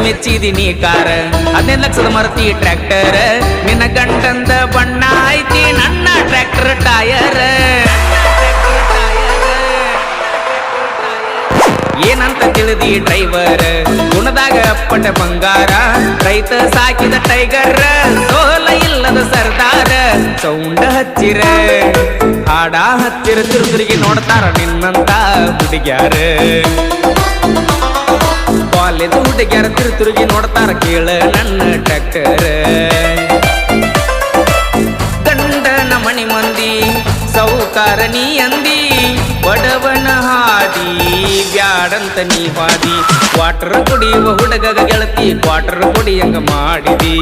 ಮೆಚ್ಚಿದೀನಿ ಕಾರ 15 ಲಕ್ಷದ ಮರತಿ ಟ್ರ್ಯಾಕ್ಟರ್ ನಿನ್ನ ಗಂಟಂದ ಬಣ್ಣ ಐತಿ ನನ್ನ ಟ್ರ್ಯಾಕ್ಟರ್ ಟಯರ್ ಏನಂತ ತಿಳಿದಿ ಡ್ರೈವರ್ ಗುಣದಾಗ ಅಪ್ಪಟ ಬಂಗಾರ ರೈತ ಸಾಕಿದ ಟೈಗರ್ ಸೋಲ ಇಲ್ಲದ ಸರ್ದಾರ ಸೌಂಡ ಹಚ್ಚಿರ ಹಾಡ ಹಚ್ಚಿರ ತಿರುತಿರುಗಿ ನೋಡ್ತಾರ ನಿನ್ನಂತ ಹುಡುಗ್ಯಾರ ಕಾಲೇಜ್ ಹುಡುಗ್ಯಾರ ತಿರುತಿರುಗಿ ನೋಡ್ತಾರ ಕೇಳ ನನ್ನ ಟ್ರ್ಯಾಕ್ಟರ್ ಗಂಡನ ಮಣಿ ಮಂದಿ ಸೌಕಾರ ನೀ ಅಂದಿ ಬಡವನ ಹಾದಿ ಬ್ಯಾಡಂತ ನೀ ಹಾದಿ ವಾಟರ್ ಕುಡಿಯುವ ಹುಡುಗಗ ಗೆಳತಿ ವಾಟರ್ ಕುಡಿಯಂಗ ಮಾಡಿದಿ